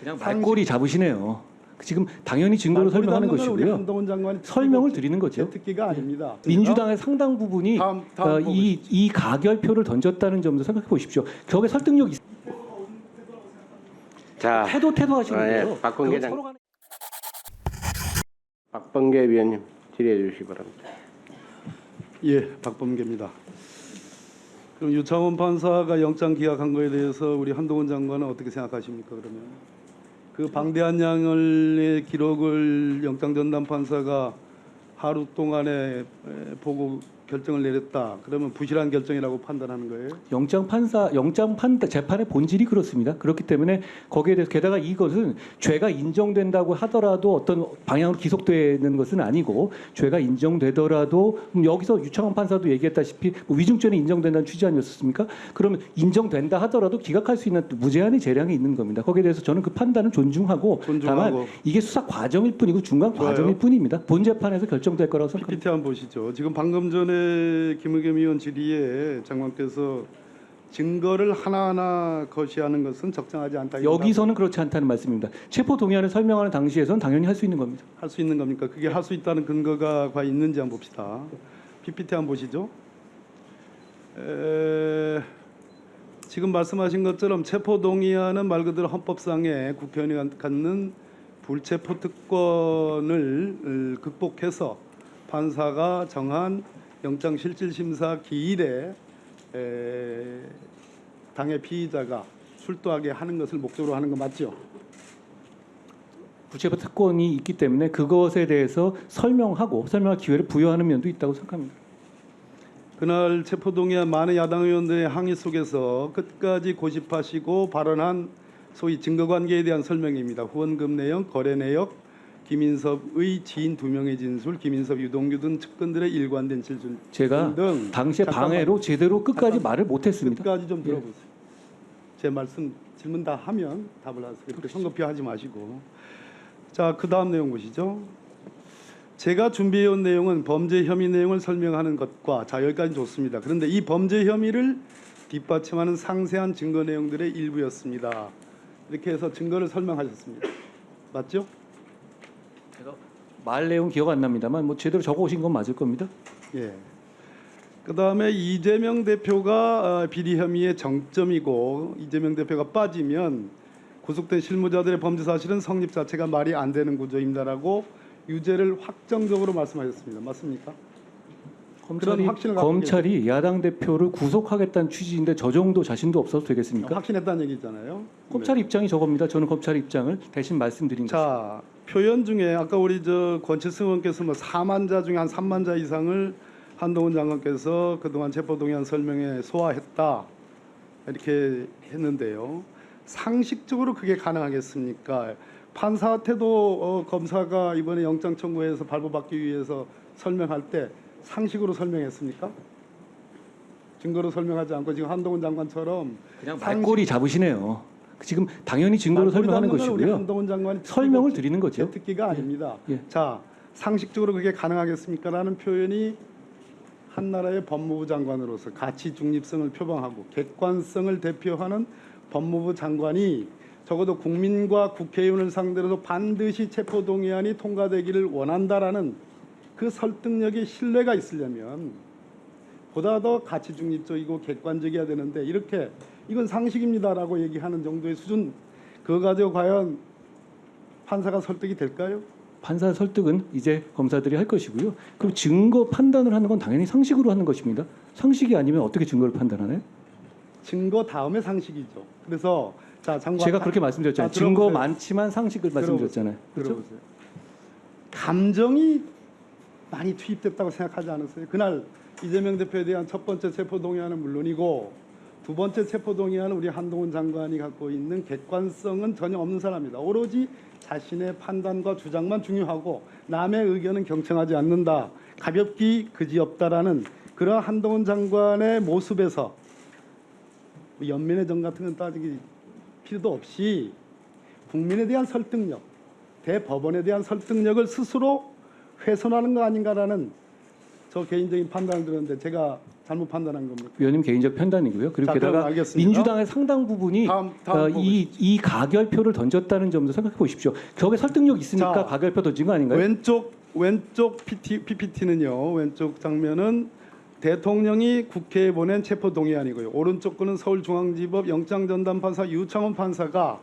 그냥 말꼬리 잡으시네요. 지금 당연히 증거로 설명하는 것이고요. 설명을 드리는 거죠. 특기가 아닙니다. 민주당의 상당 부분이 다음 이 가결표를 던졌다는 점도 생각해 보십시오. 격의 설득력이 자, 태도 하시는 거예요. 예, 박범계 그거 서로 간에 박범계 위원님 질의해 주시기 바랍니다. 예, 박범계입니다. 그럼 유창훈 판사가 영장 기각한 거에 대해서 우리 한동훈 장관은 어떻게 생각하십니까? 그러면 그 방대한 양의 기록을 영장 전담 판사가 하루 동안에 보고 결정을 내렸다. 그러면 부실한 결정이라고 판단하는 거예요? 영장 재판의 본질이 그렇습니다. 그렇기 때문에 거기에 대해서 게다가 이것은 죄가 인정된다고 하더라도 어떤 방향으로 기속되는 것은 아니고 죄가 인정되더라도 여기서 유창훈 판사도 얘기했다시피 뭐 위증죄는 인정된다는 취지 아니었습니까? 그러면 인정된다 하더라도 기각할 수 있는 무제한의 재량이 있는 겁니다. 거기에 대해서 저는 그 판단을 존중하고 다만 이게 수사 과정일 뿐이고 중간 과정일 뿐입니다. 본 재판에서 결정될 거라고 생각합니다. PPT 한번 보시죠. 지금 방금 전에 김의겸 의원 질의에 장관께서 증거를 하나하나 거시하는 것은 적정하지 않다. 여기서는 그렇지 않다는 말씀입니다. 체포 동의안을 설명하는 당시에서는 당연히 할 수 있는 겁니다. 할 수 있는 겁니까? 그게 할 수 있다는 근거가 과연 있는지 한번 봅시다. PPT 한번 보시죠. 지금 말씀하신 것처럼 체포 동의안은 말 그대로 헌법상의 국회의원이 갖는 불체포 특권을 극복해서 판사가 정한 영장실질심사 기일에 당의 피의자가 출두하게 하는 것을 목적으로 하는 거 맞죠? 불체포 특권이 있기 때문에 그것에 대해서 설명할 기회를 부여하는 면도 있다고 생각합니다. 그날 체포동의안 많은 야당 의원들의 항의 속에서 끝까지 고집하시고 발언한 소위 증거관계에 대한 설명입니다. 후원금 내역, 거래 내역, 김인섭의 지인 2명의 진술, 김인섭, 유동규 등 측근들의 일관된 진술 제가 등 당시에 방해로 제대로 끝까지 말을 못했습니다. 끝까지 좀 들어보세요. 제 말씀 질문 다 하면 답을 하세요. 그렇게 성급히 하지 마시고. 자, 그 다음 내용 보시죠. 제가 준비해온 내용은 범죄 혐의 내용을 설명하는 것과 자 여기까지 좋습니다. 그런데 이 범죄 혐의를 뒷받침하는 상세한 증거 내용들의 일부였습니다. 이렇게 해서 증거를 설명하셨습니다. 맞죠? 제가 말 내용 기억 안 납니다만 뭐 제대로 적어오신 건 맞을 겁니다. 예. 그 다음에 이재명 대표가 비리 혐의의 정점이고 이재명 대표가 빠지면 구속된 실무자들의 범죄 사실은 성립 자체가 말이 안 되는 구조입니다라고 유죄를 확정적으로 말씀하셨습니다. 맞습니까? 검찰이 야당 대표를 구속하겠다는 취지인데 저 정도 자신도 없어도 되겠습니까? 확신했다는 얘기잖아요. 검찰 입장이 저겁니다. 저는 검찰 입장을 대신 말씀드린 것입니다. 자, 표현 중에 아까 우리 권칠승 의원께서 뭐 4만자 중에 한 3만자 이상을 한동훈 장관께서 그동안 체포동의안 설명에 소화했다 이렇게 했는데요. 상식적으로 그게 가능하겠습니까? 판사한테도 검사가 이번에 영장 청구해서 발부받기 위해서 설명할 때 상식으로 설명했습니까? 증거로 설명하지 않고 지금 한동훈 장관처럼 그냥 말꼬리 잡으시네요. 지금 당연히 증거로 설명하는 것이고요. 한동훈 장관이 설명을 드리는 거죠. 특기가 아닙니다. 예. 자, 상식적으로 그게 가능하겠습니까라는 표현이 한나라의 법무부 장관으로서 가치 중립성을 표방하고 객관성을 대표하는 법무부 장관이 적어도 국민과 국회의원을 상대로도 반드시 체포동의안이 통과되기를 원한다라는 그 설득력의 신뢰가 있으려면 보다 더 가치 중립적이고 객관적이어야 되는데 이렇게 이건 상식입니다라고 얘기하는 정도의 수준 그거 가지고 과연 판사가 설득이 될까요? 판사 설득은 이제 검사들이 할 것이고요. 그럼 증거 판단을 하는 건 당연히 상식으로 하는 것입니다. 상식이 아니면 어떻게 증거를 판단하나요? 증거 다음에 상식이죠. 그래서 자 장관 제가 그렇게 말씀드렸잖아요. 증거 많지만 상식을 말씀드렸잖아요. 그렇죠? 들어보세요. 감정이 많이 투입됐다고 생각하지 않으세요? 그날 이재명 대표에 대한 첫 번째 체포동의안은 물론이고 두 번째 체포동의안은 우리 한동훈 장관이 갖고 있는 객관성은 전혀 없는 사람입니다. 오로지 자신의 판단과 주장만 중요하고 남의 의견은 경청하지 않는다. 가볍기 그지없다라는 그러한 한동훈 장관의 모습에서 연민의 정 같은 건 따지기 필요도 없이 국민에 대한 설득력, 대법원에 대한 설득력을 스스로 훼손하는 거 아닌가라는 저 개인적인 판단을 들었는데 제가 잘못 판단한 겁니까? 위원님 개인적 판단이고요. 그리고 자, 그럼 게다가 알겠습니다. 민주당의 상당 부분이 다음 이 가결표를 던졌다는 점도 생각해 보십시오. 저게 설득력 있으니까 자, 가결표 던진 거 아닌가요? 왼쪽 PPT는요. 왼쪽 장면은 대통령이 국회에 보낸 체포 동의안이고요. 오른쪽 거는 서울중앙지법 영장전담 판사 유창원 판사가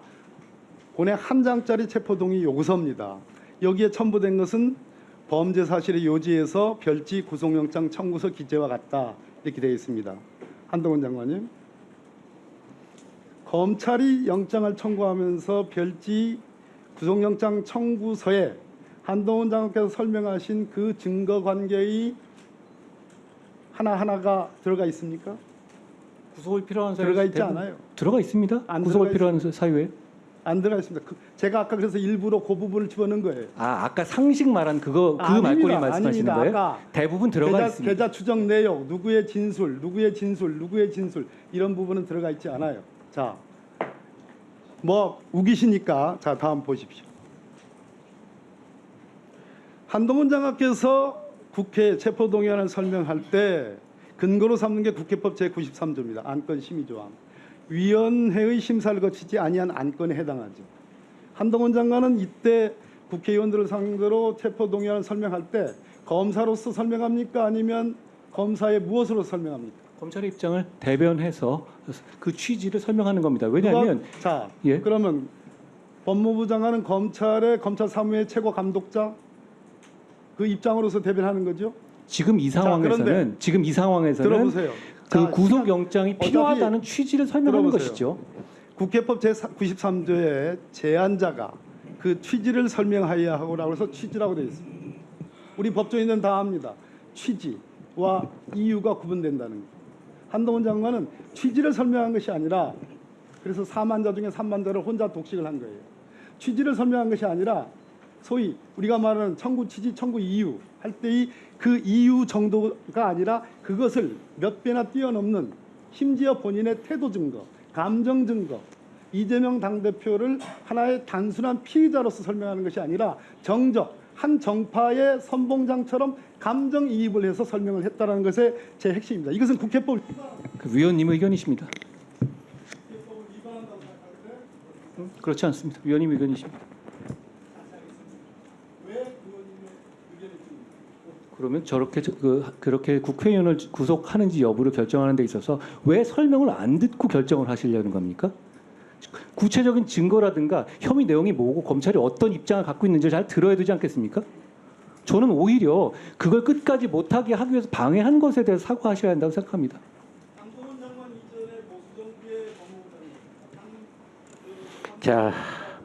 보낸 한 장짜리 체포 동의 요구서입니다. 여기에 첨부된 것은 범죄 사실의 요지에서 별지 구속영장 청구서 기재와 같다 이렇게 되어 있습니다. 한동훈 장관님, 검찰이 영장을 청구하면서 별지 구속영장 청구서에 한동훈 장관께서 설명하신 그 증거 관계의 하나하나가 들어가 있습니까? 구속을 필요한 사유 들어가 있지 않아요. 들어가 있습니다. 안 구속을 들어가 필요한 사유에. 안 들어가 있습니다. 제가 아까 그래서 일부러 그 부분을 집어넣은 거예요. 아까 상식 말한 그 아닙니다. 말꼬리 말씀하시는 아닙니다. 거예요? 아까 대부분 들어가 있습니다. 계좌 추적 내역, 누구의 진술 이런 부분은 들어가 있지 않아요. 자, 뭐 우기시니까 자 다음 보십시오. 한동훈 장관께서 국회 체포동의안을 설명할 때 근거로 삼는 게 국회법 제93조입니다. 안건 심의조항. 위원회의 심사를 거치지 아니한 안건에 해당하죠. 한동훈 장관은 이때 국회의원들을 상대로 체포동의안을 설명할 때 검사로서 설명합니까? 아니면 검사의 무엇으로 설명합니까? 검찰의 입장을 대변해서 그 취지를 설명하는 겁니다. 왜냐하면 자, 예? 그러면 법무부 장관은 검찰 사무의 최고 감독자 그 입장으로서 대변하는 거죠. 지금 이 상황에서는 들어보세요. 그 자, 구속영장이 어차피 필요하다는 취지를 설명하는 들어보세요. 것이죠. 국회법 제93조의 제안자가 그 취지를 설명하여야 하고라고 해서 취지라고 되어 있습니다. 우리 법조인은 다 압니다. 취지와 이유가 구분된다는 거. 한동훈 장관은 취지를 설명한 것이 아니라 그래서 4만자 중에 3만자를 혼자 독식을 한 거예요. 취지를 설명한 것이 아니라 소위 우리가 말하는 청구 취지, 청구 이유 할 때의 그 이유 정도가 아니라 그것을 몇 배나 뛰어넘는 심지어 본인의 태도 증거, 감정 증거, 이재명 당대표를 하나의 단순한 피의자로서 설명하는 것이 아니라 정적, 한 정파의 선봉장처럼 감정이입을 해서 설명을 했다는 것의 제 핵심입니다. 이것은 국회법 그 위원님 의견이십니다. 그렇지 않습니다. 위원님 의견이십니다. 그러면 그렇게 국회의원을 구속하는지 여부를 결정하는 데 있어서 왜 설명을 안 듣고 결정을 하시려는 겁니까? 구체적인 증거라든가 혐의 내용이 뭐고 검찰이 어떤 입장을 갖고 있는지를 잘 들어야 되지 않겠습니까? 저는 오히려 그걸 끝까지 못하게 하기 위해서 방해한 것에 대해서 사과하셔야 한다고 생각합니다. 한동훈 장관 이전에 보수정부의 법무부 자,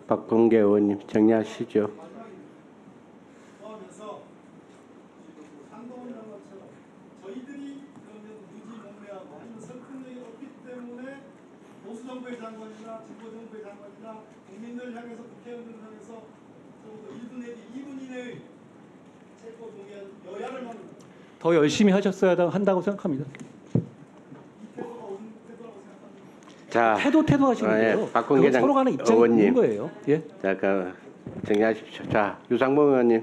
박범계 의원님 정리하시죠. 포함해서 한동훈 장관처럼 저희들이 그러면 무지몽매하고 아니면 설득력이 없기 때문에 보수정부의 장관이나 진보정부의 장관이나 국민들 향해서 국회의원들을 향해서 적어도 1분 내지 2분 이내의 체포 동의안 여야를 하는 더 열심히 하셨어야 한다고 생각합니다. 이 태도가 옳은 태도라고 생각합니다. 자, 태도 하시는 거예요. 예, 박근혜 그건 서로 간의 입장이 의원님. 있는 거예요. 예. 자, 정리하십시오. 자, 유상범 의원님.